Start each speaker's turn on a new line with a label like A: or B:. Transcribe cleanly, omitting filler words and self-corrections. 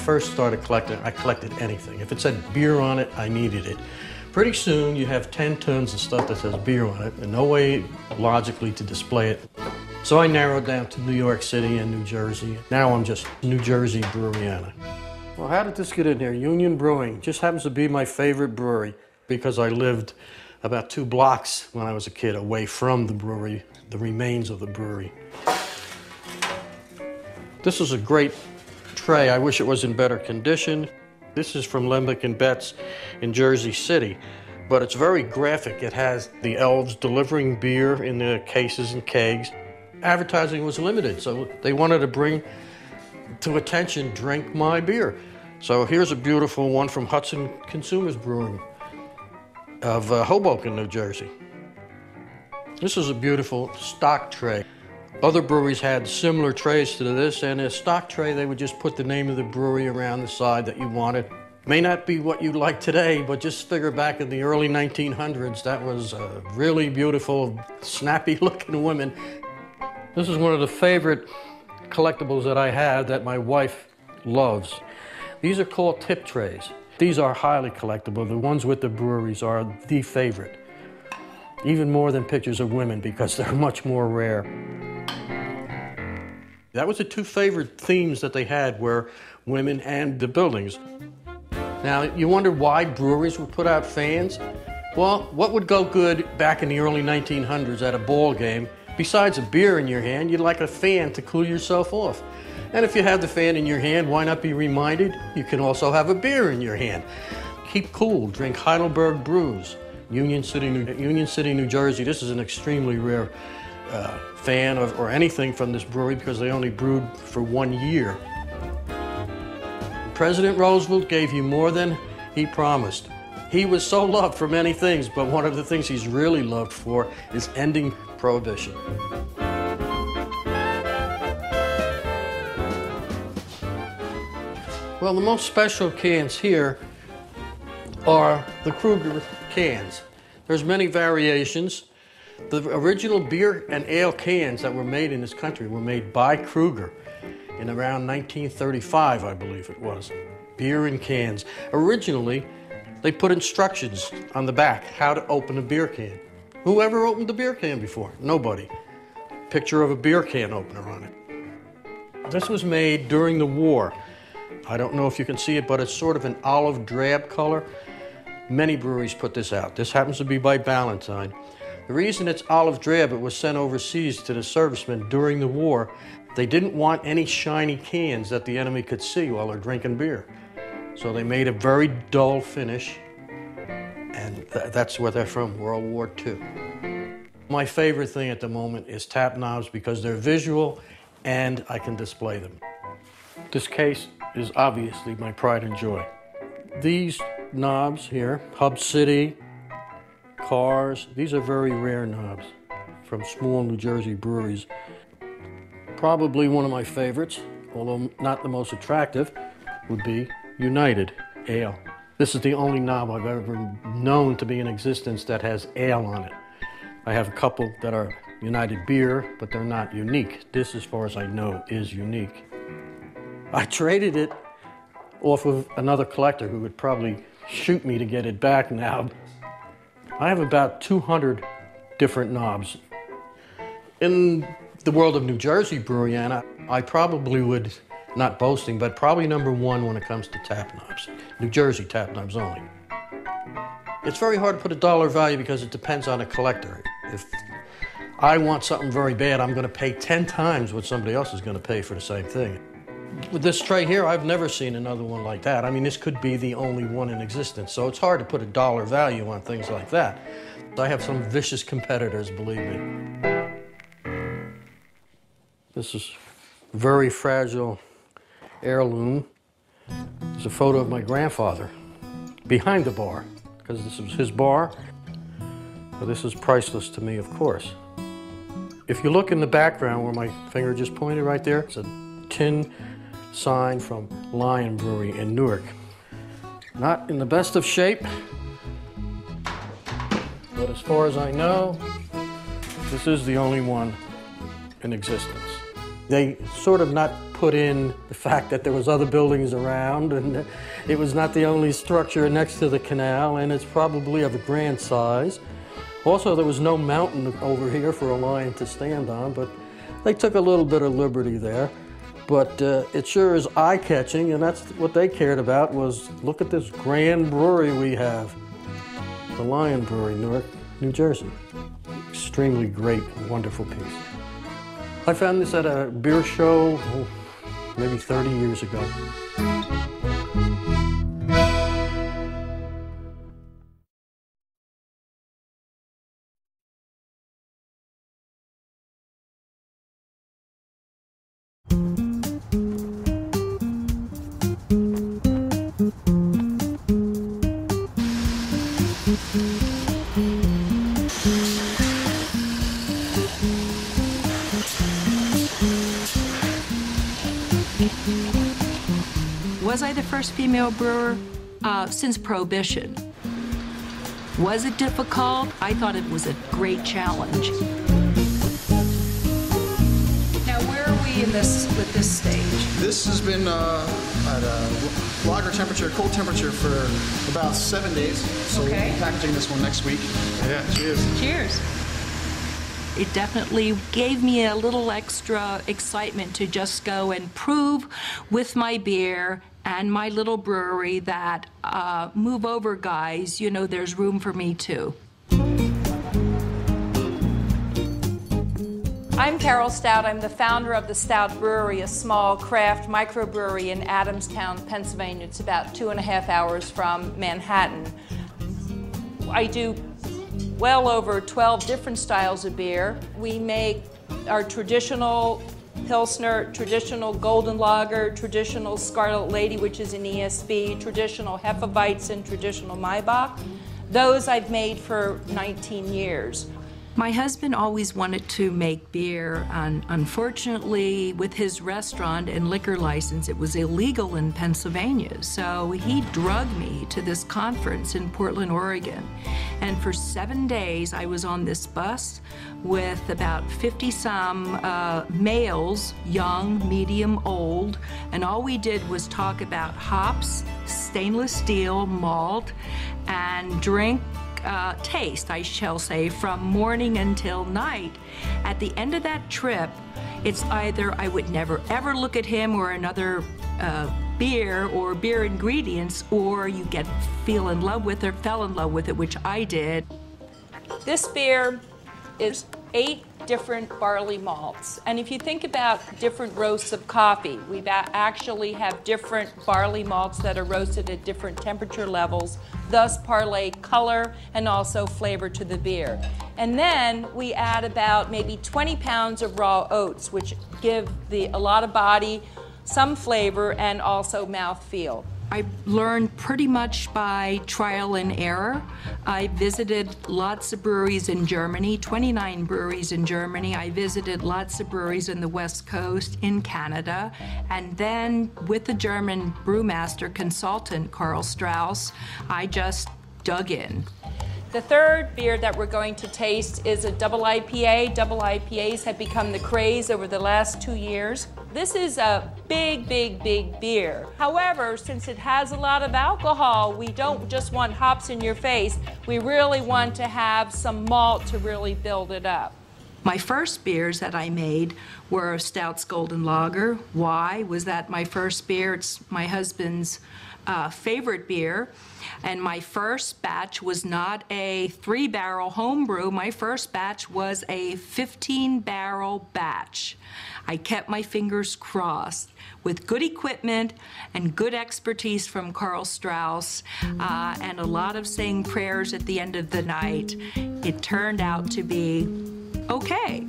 A: first started collecting, I collected anything. If it said beer on it, I needed it. Pretty soon you have 10 tons of stuff that says beer on it and no way logically to display it. So I narrowed down to New York City and New Jersey. Now I'm just New Jersey Breweriana. Well, how did this get in here? Union Brewing just happens to be my favorite brewery because I lived about 2 blocks when I was a kid away from the brewery, the remains of the brewery. This is a great tray. I wish it was in better condition. This is from Lembeck and Betts in Jersey City, but it's very graphic. It has the elves delivering beer in the cases and kegs. Advertising was limited, so they wanted to bring to attention, drink my beer. So here's a beautiful one from Hudson Consumers Brewing of Hoboken, New Jersey. This is a beautiful stock tray. Other breweries had similar trays to this, and a stock tray, they would just put the name of the brewery around the side that you wanted. May not be what you'd like today, but just figure back in the early 1900s, that was really beautiful, snappy-looking women. This is one of the favorite collectibles that I have that my wife loves. These are called tip trays. These are highly collectible. The ones with the breweries are the favorite. Even more than pictures of women because they're much more rare. That was the 2 favorite themes that they had were women and the buildings. Now, you wonder why breweries would put out fans? Well, what would go good back in the early 1900s at a ball game? Besides a beer in your hand, you'd like a fan to cool yourself off. And if you have the fan in your hand, why not be reminded you can also have a beer in your hand? Keep cool, drink Heidelberg brews. Union City, New Jersey. This is an extremely rare fan or anything from this brewery because they only brewed for 1 year. President Roosevelt gave you more than he promised. He was so loved for many things, but one of the things he's really loved for is ending Prohibition. Well, the most special cans here are the Kruger cans. There's many variations. The original beer and ale cans that were made in this country were made by Kruger in around 1935, I believe it was. Beer in cans. Originally, they put instructions on the back how to open a beer can. Who ever opened a beer can before? Nobody. Picture of a beer can opener on it. This was made during the war. I don't know if you can see it, but it's sort of an olive drab color. Many breweries put this out. This happens to be by Ballantine. The reason it's olive drab, it was sent overseas to the servicemen during the war. They didn't want any shiny cans that the enemy could see while they're drinking beer. So they made a very dull finish, and that's where they're from, World War II. My favorite thing at the moment is tap knobs because they're visual and I can display them. This case is obviously my pride and joy. These knobs here, Hub City, Cars, these are very rare knobs from small New Jersey breweries. Probably one of my favorites, although not the most attractive, would be United Ale. This is the only knob I've ever known to be in existence that has ale on it. I have a couple that are United Beer, but they're not unique. This, as far as I know, is unique. I traded it off of another collector who would probably shoot me to get it back now. I have about 200 different knobs. In the world of New Jersey Breweriana, I probably would, not boasting, but probably #1 when it comes to tap knobs. New Jersey tap knobs only. It's very hard to put a dollar value because it depends on a collector. If I want something very bad, I'm going to pay 10 times what somebody else is going to pay for the same thing. With this tray here, I've never seen another one like that. I mean, this could be the only one in existence, so it's hard to put a dollar value on things like that. I have some vicious competitors, believe me. This is very fragile heirloom. There's a photo of my grandfather behind the bar, because this was his bar. So this is priceless to me, of course. If you look in the background where my finger just pointed right there, it's a tin sign from Lion Brewery in Newark. Not in the best of shape, but as far as I know, this is the only one in existence. They sort of not put in the fact that there was other buildings around, and it was not the only structure next to the canal, and it's probably of a grand size. Also, there was no mountain over here for a lion to stand on, but they took a little bit of liberty there. But it sure is eye-catching, and that's what they cared about, was look at this grand brewery we have. The Lion Brewery, Newark, New Jersey. Extremely great, wonderful piece. I found this at a beer show maybe 30 years ago.
B: Was I the first female brewer? Since Prohibition. Was it difficult? I thought it was a great challenge. Now, where are we in with this stage?
C: This has been at a lager temperature, cold temperature for about 7 days. So we'll be packaging this one next week. Yeah, cheers.
B: Cheers. It definitely gave me a little extra excitement to just go and prove with my beer and my little brewery that move over, guys, you know, there's room for me too.
D: I'm Carol Stout. I'm the founder of the Stout Brewery, a small craft microbrewery in Adamstown, Pennsylvania. It's about 2.5 hours from Manhattan. I do well over 12 different styles of beer. We make our traditional Pilsner, traditional Golden Lager, traditional Scarlet Lady, which is an ESB, traditional Hefeweizen, traditional Maibach. Those I've made for 19 years.
B: My husband always wanted to make beer, and unfortunately, with his restaurant and liquor license, it was illegal in Pennsylvania. So he drugged me to this conference in Portland, Oregon. And for 7 days, I was on this bus with about 50-some males, young, medium, old, and all we did was talk about hops, stainless steel, malt, and drink taste, I shall say, from morning until night. At the end of that trip, it's either I would never ever look at him or another beer or beer ingredients, or you fell in love with it, which I did.
D: This beer is 8 different barley malts. And if you think about different roasts of coffee, we actually have different barley malts that are roasted at different temperature levels, thus parlay color and also flavor to the beer. And then we add about maybe 20 pounds of raw oats, which give a lot of body, some flavor, and also mouthfeel.
B: I learned pretty much by trial and error. I visited lots of breweries in Germany, 29 breweries in Germany. I visited lots of breweries in the West Coast, in Canada, and then with the German brewmaster consultant, Karl Strauss, I just dug in.
D: The third beer that we're going to taste is a double IPA. Double IPAs have become the craze over the last 2 years. This is a big, big, big beer. However, since it has a lot of alcohol, we don't just want hops in your face. We really want to have some malt to really build it up.
B: My first beers that I made were Stout's Golden Lager. Why was that my first beer? It's my husband's favorite beer. And my first batch was not a 3-barrel homebrew. My first batch was a 15-barrel batch. I kept my fingers crossed. With good equipment and good expertise from Karl Strauss and a lot of saying prayers at the end of the night, it turned out to be okay.